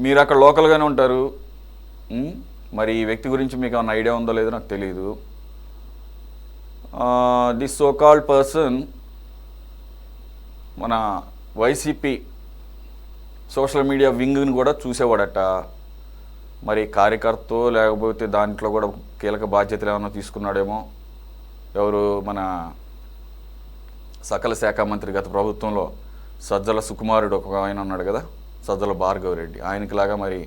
మీరు అక్కడ లోకల్గానే ఉంటారు. ఉమ్, మరి ఈ వ్యక్తి గురించి మీకు ఏమైనా ఐడియా ఉందో లేదో నాకు తెలియదు. దిస్ సో కాల్డ్ పర్సన్ మన వైసీపీ సోషల్ మీడియా వింగ్ని కూడా చూసేవాడట. మరి కార్యకర్త లేకపోతే దాంట్లో కూడా కీలక బాధ్యతలు ఏమైనా తీసుకున్నాడేమో. ఎవరు మన సకల శాఖ మంత్రి గత ప్రభుత్వంలో సజ్జల సుకుమారుడు ఒక ఆయన ఉన్నాడు కదా, సజ్జల భార్గవ్ రెడ్డి, ఆయనకిలాగా మరి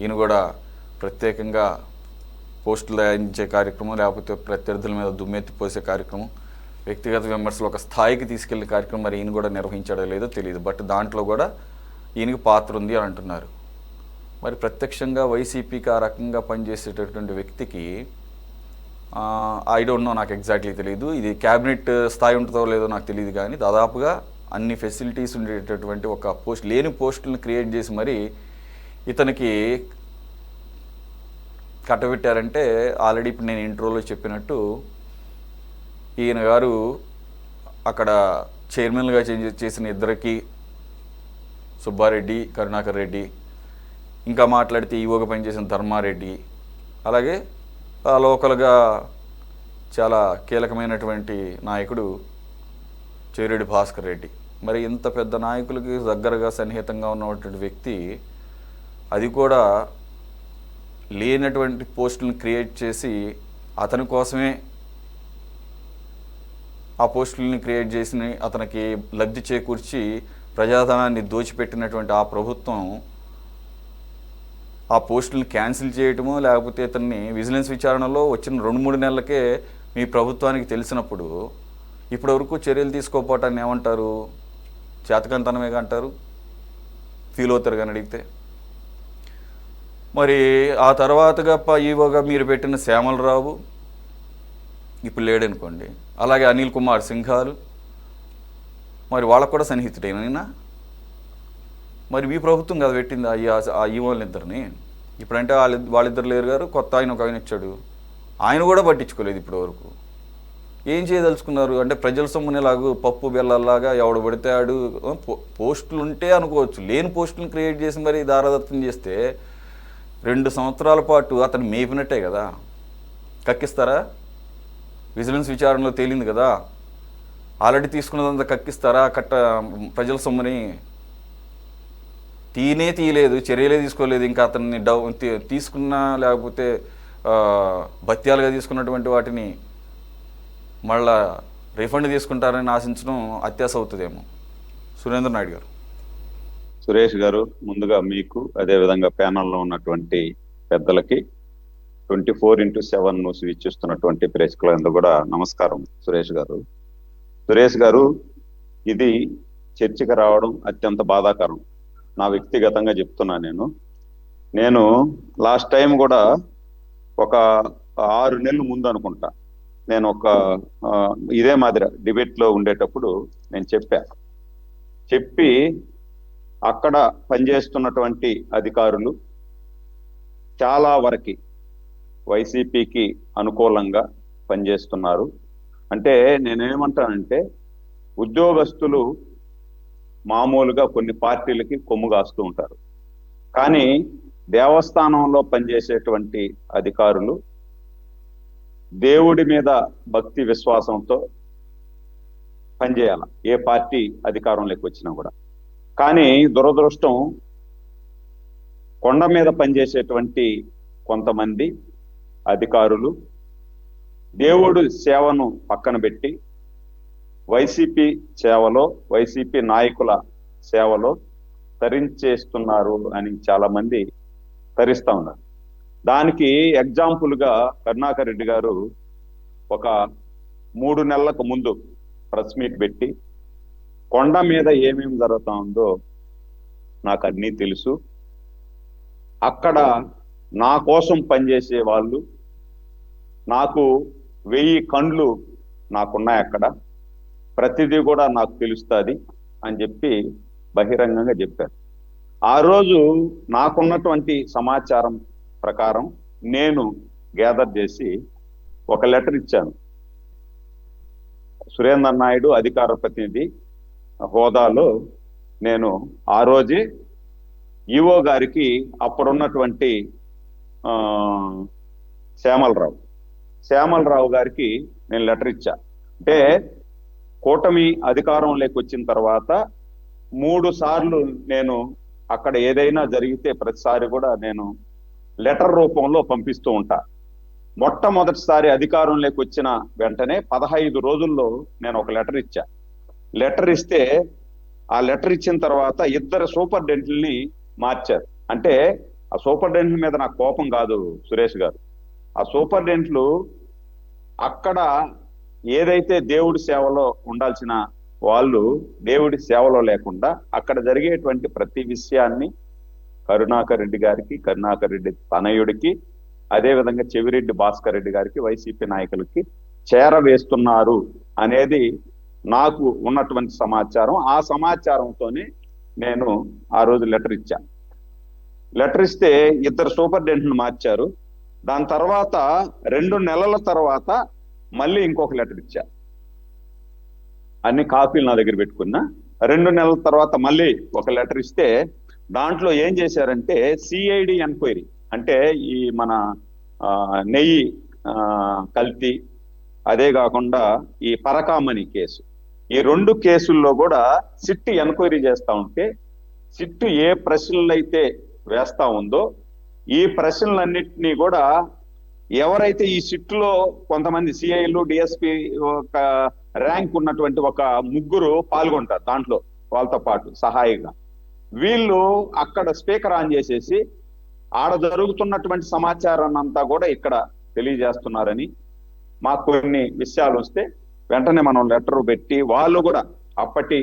ఈయన కూడా ప్రత్యేకంగా పోస్టులు తయారించే కార్యక్రమం, లేకపోతే ప్రత్యర్థుల మీద దుమ్మెత్తి పోసే కార్యక్రమం, వ్యక్తిగత విమర్శలు ఒక స్థాయికి తీసుకెళ్లే కార్యక్రమం మరి ఈయన కూడా నిర్వహించాడో లేదో తెలియదు. బట్ దాంట్లో కూడా ఈయనకి పాత్ర ఉంది అని అంటున్నారు. మరి ప్రత్యక్షంగా వైసీపీకి ఆ రకంగా పనిచేసేటటువంటి వ్యక్తికి ఐ డోంట్ నో, నాకు ఎగ్జాక్ట్లీ తెలియదు. ఇది క్యాబినెట్ స్థాయి ఉంటుందో లేదో నాకు తెలియదు, కానీ దాదాపుగా అన్ని ఫెసిలిటీస్ ఉండేటటువంటి ఒక పోస్ట్ లేని పోస్టులను క్రియేట్ చేసి మరి ఇతనికి కట్టబెట్టారంటే ఆల్రెడీ ఇప్పుడు నేను ఇంట్రోలో చెప్పినట్టు ఈయన గారు అక్కడ చైర్మన్గా చేసిన ఇద్దరికి, సుబ్బారెడ్డి, కరుణాకర్ రెడ్డి, ఇంకా మాట్లాడితే ఈవోగా పనిచేసిన ధర్మారెడ్డి, అలాగే లోకల్గా చాలా కీలకమైనటువంటి నాయకుడు చెవిరెడ్డి భాస్కర్ రెడ్డి. మరి ఇంత పెద్ద నాయకులకి దగ్గరగా సన్నిహితంగా ఉన్నటువంటి వ్యక్తి అది కూడా లేనటువంటి పోస్టులను క్రియేట్ చేసి అతని కోసమే ఆ పోస్టులని క్రియేట్ చేసి అతనికి లబ్ధి చేకూర్చి ప్రజాధనాన్ని దోచిపెట్టినటువంటి ఆ ప్రభుత్వం ఆ పోస్టులను క్యాన్సిల్ చేయటమో లేకపోతే ఇతన్ని విజిలెన్స్ విచారణలో వచ్చిన 2-3 నెలలకే మీ ప్రభుత్వానికి తెలిసినప్పుడు ఇప్పటివరకు చర్యలు తీసుకోకపోవటాన్ని ఏమంటారు? చేతకంతనమేగా అంటారు, ఫీల్ అవుతారు కానీ అడిగితే. మరి ఆ తర్వాతగా ఈవోగా మీరు పెట్టిన శ్యామలరావు ఇప్పుడు లేడనుకోండి, అలాగే అనిల్ కుమార్ సింఘాల్, మరి వాళ్ళకు కూడా సన్నిహితుడైనా. మరి మీ ప్రభుత్వం కదా పెట్టింది ఆ ఈవోళ్ళిద్దరిని. ఇప్పుడంటే వాళ్ళిద్దరు లేరు గారు, కొత్త ఆయన ఒక ఆయన ఇచ్చాడు, ఆయన కూడా పట్టించుకోలేదు ఇప్పటి వరకు. ఏం చేయదలుచుకున్నారు అంటే ప్రజల సొమ్మునేలాగా పప్పు బెల్లల్లాగా ఎవడు పడితే ఆడు పోస్టులు ఉంటే అనుకోవచ్చు, లేని పోస్టులను క్రియేట్ చేసి మరి దారాదత్తం చేస్తే 2 సంవత్సరాల పాటు అతను మేపినట్టే కదా. కక్కిస్తారా? విజిలెన్స్ విచారణలో తేలింది కదా, ఆల్రెడీ తీసుకున్నదంతా కక్కిస్తారా? ప్రజల సొమ్ముని తీయలేదు, చర్యలే తీసుకోలేదు. ఇంకా అతన్ని తీసుకున్నా లేకపోతే భత్యాలుగా తీసుకున్నటువంటి వాటిని మళ్ళా రిఫండ్ తీసుకుంటారని ఆశించడం అత్యాశ అవుతుందేమో. సురేంద్ర నాయుడు గారు. సురేష్ గారు, ముందుగా మీకు అదేవిధంగా ప్యానల్లో ఉన్నటువంటి పెద్దలకి 24/7 న్యూస్ వీక్షిస్తున్నటువంటి ప్రేక్షకులందరూ కూడా నమస్కారం. సురేష్ గారు, ఇది చర్చకు రావడం అత్యంత బాధాకరం. నా వ్యక్తిగతంగా చెప్తున్నా. నేను లాస్ట్ టైం కూడా ఒక 6 నెలల ముందు అనుకుంటా, నేను ఒక ఇదే మాదిరి డిబేట్ లో ఉండేటప్పుడు నేను చెప్పి అక్కడ పనిచేస్తున్నటువంటి అధికారులు చాలా వరకు వైసీపీకి అనుకూలంగా పనిచేస్తున్నారు. అంటే నేనేమంటానంటే, ఉద్యోగస్తులు మామూలుగా కొన్ని పార్టీలకి కొమ్ము కాస్తూ ఉంటారు, కానీ దేవస్థానంలో పనిచేసేటువంటి అధికారులు దేవుడి మీద భక్తి విశ్వాసంతో పనిచేయాలి, ఏ పార్టీ అధికారంలోకి వచ్చినా కూడా. కానీ దురదృష్టం, కొండ మీద పనిచేసేటువంటి కొంతమంది అధికారులు దేవుడి సేవను పక్కన పెట్టి వైసీపీ సేవలో, వైసీపీ నాయకుల సేవలో తరించేస్తున్నారు అని చాలా మంది తరిస్తా ఉన్నారు. దానికి ఎగ్జాంపుల్ గా కరుణాకర్ రెడ్డి గారు ఒక 3 నెలలకు ముందు ప్రెస్ మీట్ పెట్టి కొండ మీద ఏమేమి జరుగుతా ఉందో నాకు అన్నీ తెలుసు, అక్కడ నా కోసం పనిచేసే వాళ్ళు, నాకు 1000 కండ్లు నాకున్నాయి, అక్కడ ప్రతిదీ కూడా నాకు తెలుస్తుంది అని చెప్పి బహిరంగంగా చెప్పారు. ఆ రోజు నాకున్నటువంటి సమాచారం ప్రకారం నేను గ్యాదర్ చేసి ఒక లెటర్ ఇచ్చాను. సురేంద్ర నాయుడు అధికార ప్రతినిధి హోదాలో నేను ఆ రోజే ఈఓ గారికి అప్పుడున్నటువంటి ఆ, శ్యామలరావు గారికి నేను లెటర్ ఇచ్చా. అంటే కూటమి అధికారంలోకి వచ్చిన తర్వాత 3 సార్లు నేను అక్కడ ఏదైనా జరిగితే ప్రతిసారి కూడా నేను లెటర్ రూపంలో పంపిస్తూ ఉంటా. మొట్టమొదటిసారి అధికారంలోకి వచ్చిన వెంటనే 15 రోజుల్లో నేను ఒక లెటర్ ఇచ్చా. లెటర్ ఇస్తే ఆ లెటర్ ఇచ్చిన తర్వాత 2 సూపరింటెండెంట్లని మార్చారు. అంటే ఆ సూపరింటెండెంట్ల మీద నాకు కోపం కాదు సురేష్ గారు. ఆ సూపరింటెండెంట్లు అక్కడ ఏదైతే దేవుడి సేవలో ఉండాల్సిన వాళ్ళు దేవుడి సేవలో లేకుండా అక్కడ జరిగేటువంటి ప్రతి విషయాన్ని కరుణాకర్ రెడ్డి గారికి, కరుణాకర్ రెడ్డి తనయుడికి, అదేవిధంగా చెవిరెడ్డి భాస్కర్ రెడ్డి గారికి, వైసీపీ నాయకులకి చేరవేస్తున్నారు అనేది నాకు ఉన్నటువంటి సమాచారం. ఆ సమాచారంతోనే నేను ఆ రోజు లెటర్ ఇచ్చా. లెటర్ ఇస్తే 2 సూపరింటెండెంట్లు మార్చారు. దాని తర్వాత 2 నెలల తర్వాత మళ్ళీ ఇంకొక లెటర్ ఇచ్చా. అన్ని కాపీలు నా దగ్గర పెట్టుకున్నా. 2 నెలల తర్వాత మళ్ళీ ఒక లెటర్ ఇస్తే దాంట్లో ఏం చేశారంటే సిఐడి ఎంక్వైరీ, అంటే ఈ మన నెయ్యి కల్తీ, అదే కాకుండా ఈ పరకామణి కేసు, ఈ 2 కేసుల్లో కూడా సిట్ ఎంక్వైరీ చేస్తా ఉంటే సిట్ ఏ ప్రశ్నలు అయితే వేస్తా ఉందో ఈ ప్రశ్నలన్నింటినీ కూడా ఎవరైతే ఈ సిట్లో కొంతమంది సిఐలు, డిఎస్పి ఒక ర్యాంక్ ఉన్నటువంటి ఒక 3 పాల్గొంటారు దాంట్లో వాళ్ళతో పాటు సహాయిగా. వీళ్ళు అక్కడ స్పీకర్ ఆన్ చేసేసి ఆడ జరుగుతున్నటువంటి సమాచారాన్ని అంతా కూడా ఇక్కడ తెలియజేస్తున్నారని మాకు కొన్ని విషయాలు వస్తే వెంటనే మనం లెటర్ పెట్టి వాళ్ళు కూడా అప్పటి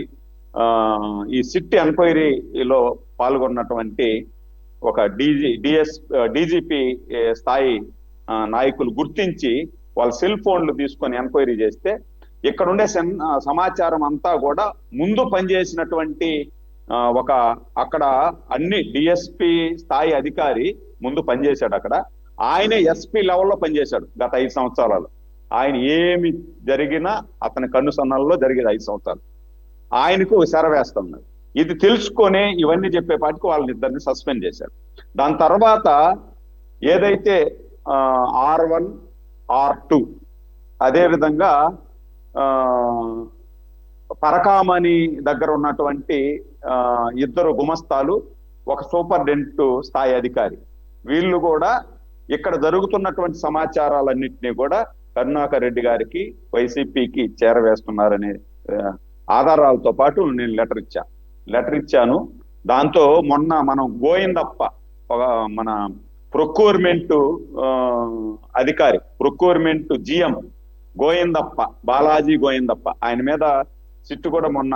ఈ సిట్ ఎంక్వైరీలో పాల్గొన్నటువంటి ఒక డీజీపీ స్థాయి నాయకులు గుర్తించి వాళ్ళ సెల్ ఫోన్లు తీసుకొని ఎంక్వైరీ చేస్తే ఇక్కడ ఉండే సమాచారం అంతా కూడా ముందు పనిచేసినటువంటి ఒక అక్కడ అన్ని డిఎస్పి స్థాయి అధికారి ముందు పనిచేశాడు. అక్కడ ఆయనే ఎస్పీ లెవెల్లో పనిచేశాడు గత 5 సంవత్సరాలు. ఆయన ఏమి జరిగినా అతని కన్నుసన్నల్లో జరిగేది 5 సంవత్సరాలు. ఆయనకు శరవేస్తున్నారు. ఇది తెలుసుకొని ఇవన్నీ చెప్పేపాటికి వాళ్ళని సస్పెండ్ చేశారు. దాని తర్వాత ఏదైతే R1, R2 అదేవిధంగా పరకామణి దగ్గర ఉన్నటువంటి 2 గుమస్తాలు, ఒక సూపరింటెండెంట్ స్థాయి అధికారి, వీళ్ళు కూడా ఇక్కడ జరుగుతున్నటువంటి సమాచారాలన్నింటినీ కూడా కరుణాకర్ రెడ్డి గారికి, వైసీపీకి చేరవేస్తున్నారనే ఆధారాలతో పాటు నేను లెటర్ ఇచ్చాను. దాంతో మొన్న మనం గోయిందప్ప మన ప్రొక్యూర్మెంట్ అధికారి, ప్రొక్యూర్మెంట్ జిఎం గోయిందప్ప, బాలాజీ గోయిందప్ప, ఆయన మీద సిట్టు కూడా మొన్న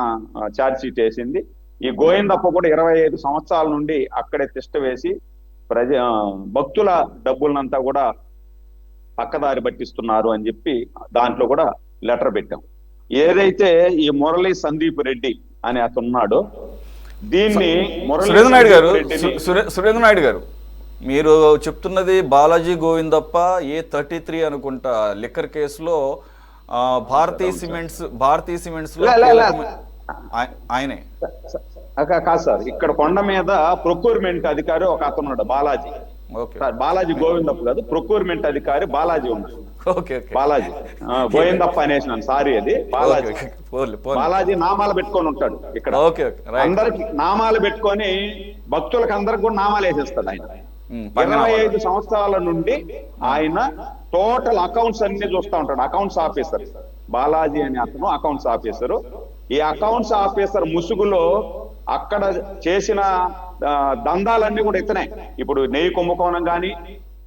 ఛార్జ్ షీట్ వేసింది. ఈ గోయిందప్ప కూడా 25 సంవత్సరాల నుండి అక్కడే తిష్ట వేసి భక్తుల డబ్బులనంతా కూడా పక్కదారి పట్టిస్తున్నారు అని చెప్పి దాంట్లో కూడా లెటర్ పెట్టాం. ఏదైతే ఈ మురళీ సందీప్ రెడ్డి అని అతను ఉన్నాడో దీన్ని సురేంద్ర నాయుడు గారు మీరు చెప్తున్నది బాలాజీ గోవిందప్ప A33 అనుకుంటా లిక్కర్ కేసులో భారతీయ సిమెంట్స్ లో ఆయనే కాదు సార్. ఇక్కడ కొండ మీద ప్రొక్యూర్మెంట్ అధికారి ఒక అతను ఉన్నాడు, బాలాజీ. బాలాజీ గోవిందప్ప కాదు, ప్రొక్యూర్మెంట్ అధికారి బాలాజీ ఉన్నాడు. బాలాజీ గోవిందప్ప అనేసినాను, సారీ. అది బాలాజీ నామాలు పెట్టుకొని ఉంటాడు ఇక్కడ. అందరికి నామాలు పెట్టుకొని భక్తులకు అందరికి కూడా నామాలు వేసేస్తాడు ఆయన. 25 సంవత్సరాల నుండి ఆయన టోటల్ అకౌంట్స్ అన్ని చూస్తూ ఉంటాడు. అకౌంట్స్ ఆఫీసర్ బాలాజీ అనే అతను అకౌంట్స్ ఆఫీసరు. ఈ అకౌంట్స్ ఆఫీసర్ ముసుగులో అక్కడ చేసిన దందాలన్నీ కూడా ఇతనే. ఇప్పుడు నెయ్యి కుంభకోణం కానీ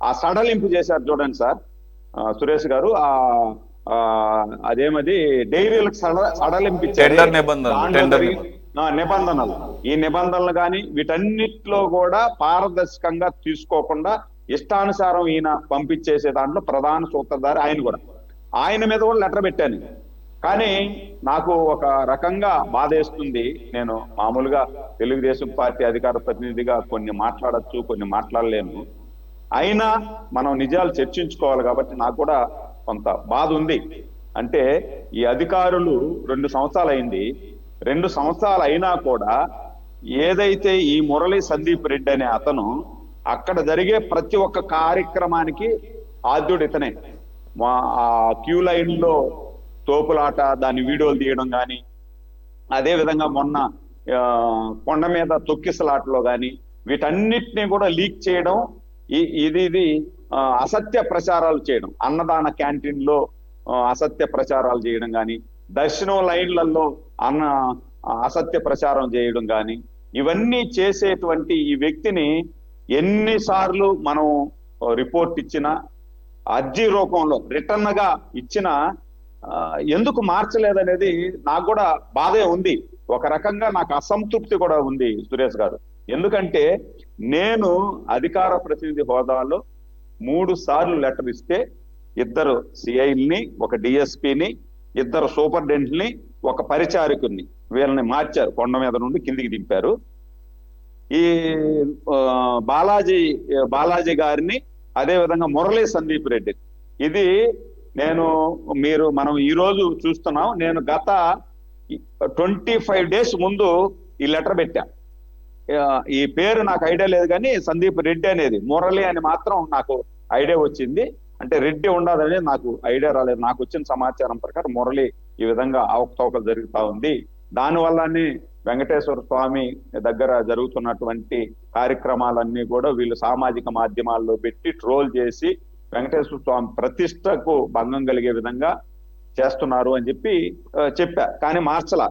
ఆ సడలింపు చేశారు చూడండి సార్ సురేష్ గారు, అదేమది డైరీలకు సడలింపు నిబంధనలు, ఈ నిబంధనలు కానీ వీటన్నిటిలో కూడా పారదర్శకంగా తీసుకోకుండా ఇష్టానుసారం ఈయన పంపించేసే దాంట్లో ప్రధాన సూత్రధారి ఆయన కూడా. ఆయన మీద కూడా లెటర్ పెట్టాను. కానీ నాకు ఒక రకంగా బాధేస్తుంది. నేను మామూలుగా తెలుగుదేశం పార్టీ అధికార ప్రతినిధిగా కొన్ని మాట్లాడచ్చు, కొన్ని మాట్లాడలేను. అయినా మనం నిజాలు చర్చించుకోవాలి కాబట్టి నాకు కూడా కొంత బాధ ఉంది. అంటే ఈ అధికారులు 2 సంవత్సరాలు అయింది. 2 సంవత్సరాలు అయినా కూడా ఏదైతే ఈ మురళి సందీప్ రెడ్డి అనే అతను అక్కడ జరిగే ప్రతి ఒక్క కార్యక్రమానికి ఆద్యుడు ఇతనే. మా ఆ క్యూ లైన్ లో తోపులాట, దాని వీడియోలు తీయడం కానీ, అదే విధంగా మొన్న కొండ మీద తొక్కిసలాటలో కానీ వీటన్నిటిని కూడా లీక్ చేయడం, ఇది అసత్య ప్రచారాలు చేయడం, అన్నదాన క్యాంటీన్ లో అసత్య ప్రచారాలు చేయడం కానీ, దర్శనం లైన్లలో అసత్య ప్రచారం చేయడం కానీ, ఇవన్నీ చేసేటువంటి ఈ వ్యక్తిని ఎన్నిసార్లు మనం రిపోర్ట్ ఇచ్చినా, అర్జీ రూపంలో రిటర్న్ గా ఇచ్చినా ఎందుకు మార్చలేదనేది నాకు కూడా బాధే ఉంది. ఒక రకంగా నాకు అసంతృప్తి కూడా ఉంది సురేష్ గారు. ఎందుకంటే నేను అధికార ప్రతినిధి హోదాలో 3 సార్లు లెటర్ ఇస్తే 2 సిఐల్ని, ఒక డిఎస్పిని, 2 సూపరింటెండెంట్ని, ఒక పరిచారకుని, వీళ్ళని మార్చారు, కొండ మీద నుండి కిందికి దింపారు. ఈ బాలాజీ గారిని, అదే విధంగా మురళీ సందీప్ రెడ్డి, ఇది మనం ఈ రోజు చూస్తున్నాం. నేను గత 25 డేస్ ముందు ఈ లెటర్ పెట్టా. ఈ పేరు నాకు ఐడియా లేదు కానీ సందీప్ రెడ్డి అనేది, మురళి అని మాత్రం నాకు ఐడియా వచ్చింది. అంటే రెడ్డి ఉండదని నాకు ఐడియా రాలేదు. నాకు వచ్చిన సమాచారం ప్రకారం మురళి ఈ విధంగా అవకతవకలు జరుగుతా ఉంది. దానివల్లనే వెంకటేశ్వర స్వామి దగ్గర జరుగుతున్నటువంటి కార్యక్రమాలన్నీ కూడా వీళ్ళు సామాజిక మాధ్యమాల్లో పెట్టి ట్రోల్ చేసి వెంకటేశ్వర స్వామి ప్రతిష్టకు భంగం కలిగే విధంగా చేస్తున్నారు అని చెప్పా. కానీ మార్చలా.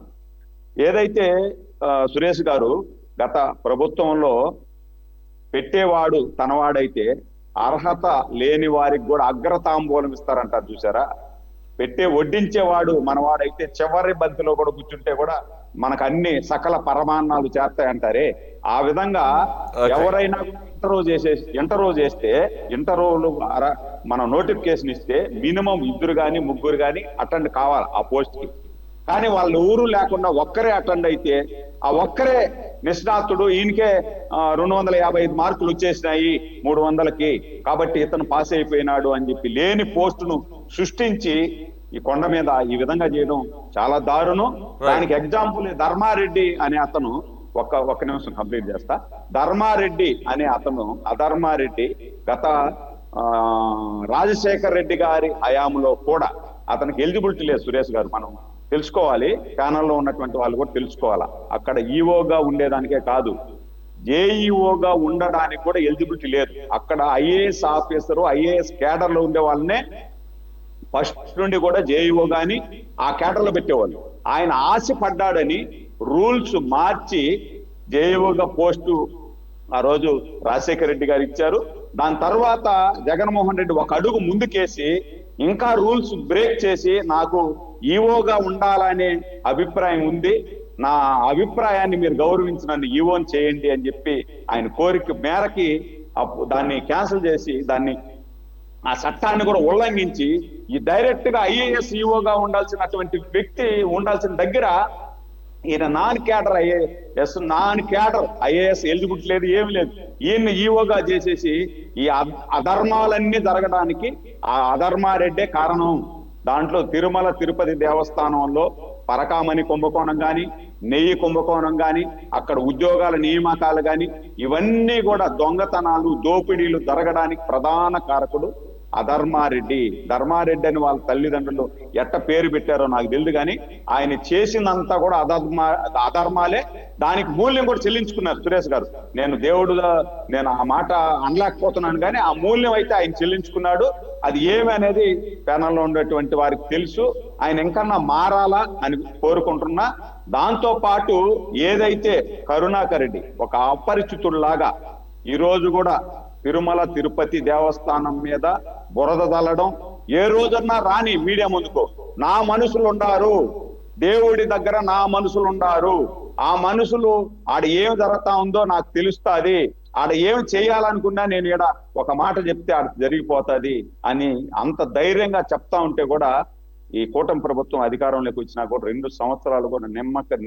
ఏదైతే సురేష్ గారు గత ప్రభుత్వంలో పెట్టేవాడు తనవాడైతే అర్హత లేని వారికి కూడా అగ్రతాంబూలం ఇస్తారంటారు చూసారా. వడ్డించేవాడు మనవాడైతే చివరి బంతిలో కూడా కూర్చుంటే కూడా మనకు అన్ని సకల పరమాన్నాలు చేస్తాయంటారే, ఆ విధంగా ఎవరైనా ఇంటర్వ్యూ చేస్తే ఇంటర్వ్యూలు మనం నోటిఫికేషన్ ఇస్తే మినిమం 2 కానీ 3 కానీ అటెండ్ కావాలి ఆ పోస్ట్ కి. కానీ వాళ్ళు ఊరు లేకుండా ఒక్కరే అటెండ్ అయితే ఆ ఒక్కరే నిష్ణాతుడు, ఈయనకే 255 మార్కులు వచ్చేసినాయి 300కి, కాబట్టి ఇతను పాస్ అయిపోయినాడు అని చెప్పి లేని పోస్టును సృష్టించి ఈ కొండ మీద ఈ విధంగా చేయడం చాలా దారుణం. దానికి ఎగ్జాంపుల్ ధర్మారెడ్డి అనే అతను, ఒక్క నిమిషం కంప్లీట్ చేస్తా. ధర్మారెడ్డి అనే అతను, అధర్మారెడ్డి గత రాజశేఖర్ రెడ్డి గారి హయాంలో కూడా అతనికి ఎలిజిబిలిటీ లేదు సురేష్ గారు. మనం తెలుసుకోవాలి, ప్యానల్లో ఉన్నటువంటి వాళ్ళు కూడా తెలుసుకోవాలా. అక్కడ ఈఓగా ఉండేదానికే కాదు, జేఈఓగా ఉండడానికి కూడా ఎలిజిబిలిటీ లేదు. అక్కడ ఐఏఎస్ ఆఫీసరు, ఐఏఎస్ కేడర్ లో ఉండే వాళ్ళనే ఫస్ట్ నుండి కూడా జేఈఓ గాని ఆ కేడర్ లో పెట్టేవాళ్ళు. ఆయన ఆశపడ్డాడని రూల్స్ మార్చి జేఈఓగా పోస్టు ఆ రోజు రాజశేఖర రెడ్డి గారు ఇచ్చారు. దాని తర్వాత జగన్మోహన్ రెడ్డి ఒక అడుగు ముందుకేసి ఇంకా రూల్స్ బ్రేక్ చేసి నాకు ఈఓగా ఉండాలనే అభిప్రాయం ఉంది, నా అభిప్రాయాన్ని మీరు గౌరవించి నన్ను ఈఓని చేయండి అని చెప్పి ఆయన కోరిక మేరకి దాన్ని క్యాన్సిల్ చేసి ఆ చట్టాన్ని కూడా ఉల్లంఘించి ఈ డైరెక్ట్ గా ఐఏఎస్ ఈఓగా ఉండాల్సినటువంటి వ్యక్తి ఉండాల్సిన దగ్గర ఈయన నాన్ క్యాడర్ ఐఏఎస్ ఎలిజిబిలిటీ లేదు, ఏమి లేదు, ఈయన్ని ఈఓగా చేసేసి ఈ అధర్మాలన్నీ జరగడానికి ఆ అధర్మారెడ్డే కారణం. దాంట్లో తిరుమల తిరుపతి దేవస్థానంలో పరకామణి కుంభకోణం కానీ, నెయ్యి కుంభకోణం కానీ, అక్కడ ఉద్యోగాల నియామకాలు కానీ, ఇవన్నీ కూడా దొంగతనాలు దోపిడీలు జరగడానికి ప్రధాన కారకుడు అధర్మారెడ్డి. ధర్మారెడ్డి అని వాళ్ళ తల్లిదండ్రులు ఎట్ట పేరు పెట్టారో నాకు తెలియదు, కానీ ఆయన చేసిందంతా కూడా అధర్మాలే. దానికి మూల్యం కూడా చెల్లించుకున్నారు సురేష్ గారు. నేను ఆ మాట అనలేకపోతున్నాను, కానీ ఆ మూల్యం అయితే ఆయన చెల్లించుకున్నాడు. అది ఏమి అనేది ప్యానల్లో ఉండేటువంటి వారికి తెలుసు. ఆయన ఇంకన్నా మారాలా అని కోరుకుంటున్నా. దాంతో పాటు ఏదైతే కరుణాకర్ రెడ్డి ఒక అపరిచితుల్లాగా ఈ రోజు కూడా తిరుమల తిరుపతి దేవస్థానం మీద బురద చల్లడం, ఏ రోజన్నా రాని మీడియా ముందుకో, నా మనుషులు ఉండారు, దేవుడి దగ్గర నా మనుషులు ఉండారు, ఆ మనుషులు ఆడ ఏం జరుగుతా ఉందో నాకు తెలుస్తుంది, ఆడ ఏం చేయాలనుకున్నా నేను ఈడ ఒక మాట చెప్తే ఆడ జరిగిపోతుంది అని అంత ధైర్యంగా చెప్తా ఉంటే కూడా ఈ కూటమి ప్రభుత్వం అధికారంలోకి వచ్చినా కూడా 2 సంవత్సరాలు కూడా నిమ్మక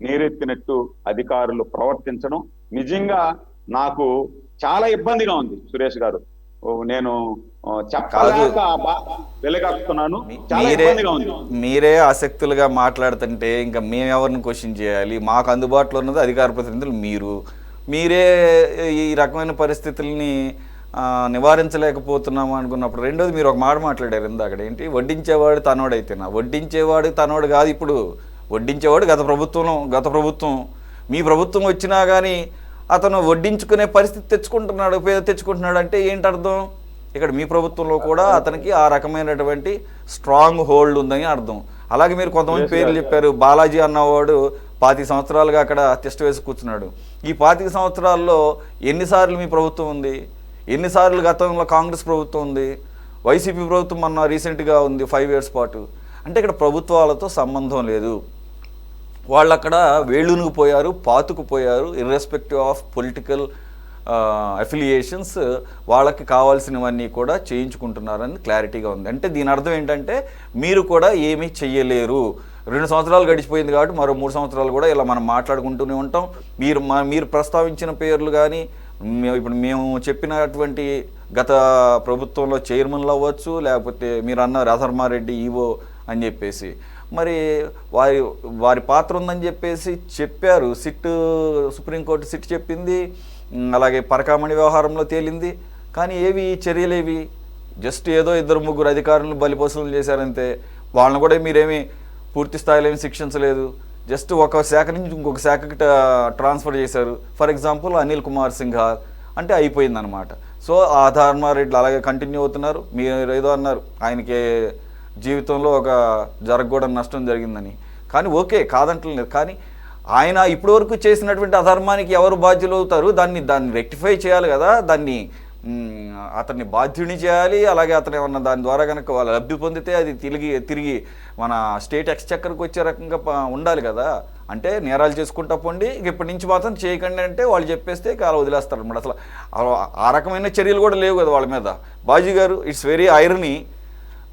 నీరెత్తినట్టు అధికారులు ప్రవర్తించడం నిజంగా నాకు చాలా ఇబ్బందిగా ఉంది సురేష్ గారు. నేను చెప్పలేక వెలగక్కుతున్నాను. చాలా మీరే ఇబ్బందిగా ఉంది. మీరే ఆసక్తులుగా మాట్లాడుతుంటే ఇంకా మేము ఎవరిని క్వశ్చన్ చేయాలి? మాకు అందుబాటులో ఉన్నది అధికార ప్రతినిధులు మీరే ఈ రకమైన పరిస్థితుల్ని నివారించలేకపోతున్నాము అనుకున్నప్పుడు, రెండోది మీరు ఒక మాట మాట్లాడారు ఇందాక, ఏంటి వడ్డించేవాడు తనోడైతేనా? వడ్డించేవాడు తనోడు కాదు, ఇప్పుడు వడ్డించేవాడు గత ప్రభుత్వం. మీ ప్రభుత్వం వచ్చినా కానీ అతను వడ్డించుకునే పరిస్థితి తెచ్చుకుంటున్నాడు అంటే ఏంటి అర్థం? ఇక్కడ మీ ప్రభుత్వంలో కూడా అతనికి ఆ రకమైనటువంటి స్ట్రాంగ్ హోల్డ్ ఉందని అర్థం. అలాగే మీరు కొంతమంది పేర్లు చెప్పారు. బాలాజీ అన్నవాడు 25 సంవత్సరాలుగా అక్కడ తిష్ట వేసి కూర్చున్నాడు. ఈ 25 సంవత్సరాల్లో ఎన్నిసార్లు మీ ప్రభుత్వం ఉంది? ఎన్నిసార్లు గతంలో కాంగ్రెస్ ప్రభుత్వం ఉంది? వైసీపీ ప్రభుత్వం మొన్న రీసెంట్గా ఉంది 5 years పాటు. అంటే ఇక్కడ ప్రభుత్వాలతో సంబంధం లేదు. వాళ్ళు అక్కడ వేళ్ళునుకుపోయారు, పాతుకుపోయారు. ఇర్రెస్పెక్టివ్ ఆఫ్ పొలిటికల్ అఫిలియేషన్స్ వాళ్ళకి కావాల్సినవన్నీ కూడా చేయించుకుంటున్నారని క్లారిటీగా ఉంది. అంటే దీని అర్థం ఏంటంటే మీరు కూడా ఏమీ చెయ్యలేరు. 2 సంవత్సరాలు గడిచిపోయింది కాబట్టి మరో 3 సంవత్సరాలు కూడా ఇలా మనం మాట్లాడుకుంటూనే ఉంటాం. మీరు ప్రస్తావించిన పేర్లు కానీ ఇప్పుడు మేము చెప్పినటువంటి గత ప్రభుత్వంలో చైర్మన్లు అవ్వచ్చు, లేకపోతే మీరు అన్నారు అధర్మారెడ్డి ఈవో అని చెప్పేసి, మరి వారి పాత్ర ఉందని చెప్పేసి చెప్పారు. సుప్రీంకోర్టు సిట్ చెప్పింది, అలాగే పరకామణి వ్యవహారంలో తేలింది. కానీ చర్యలేవి? జస్ట్ ఏదో 2-3 అధికారులను బలిపశువులు చేశారంతే. వాళ్ళని కూడా మీరేమి పూర్తి స్థాయిలో ఏమి శిక్షించలేదు. జస్ట్ ఒక శాఖ నుంచి ఇంకొక శాఖకి ట్రాన్స్ఫర్ చేశారు. ఫర్ ఎగ్జాంపుల్ అనిల్ కుమార్ సింఘాల్ అంటే అయిపోయిందనమాట. సో ఆ ధర్మారెడ్డి అలాగే కంటిన్యూ అవుతున్నారు. మీరు ఏదో అన్నారు ఆయనకి జీవితంలో ఒక జరగకూడని నష్టం జరిగిందని. కానీ ఓకే, కాదంటలేదు. కానీ ఆయన ఇప్పటివరకు చేసినటువంటి అధర్మానికి ఎవరు బాధ్యులు అవుతారు? దాన్ని రెక్టిఫై చేయాలి కదా, అతన్ని బాధ్యుని చేయాలి. అలాగే అతను ఏమన్నా దాని ద్వారా కనుక వాళ్ళు లబ్ధి పొందితే అది తిరిగి మన స్టేట్ ఎక్స్చెక్కర్కి వచ్చే రకంగా ఉండాలి కదా. అంటే నేరాలు చేసుకుంటా పోండి, ఇప్పటి నుంచి మాత్రం చేయకండి అంటే వాళ్ళు చెప్పేస్తే అలా వదిలేస్తారు అనమాట. అసలు ఆ రకమైన చర్యలు కూడా లేవు కదా వాళ్ళ మీద. బాజీ గారు, ఇట్స్ వెరీ ఐరనీ.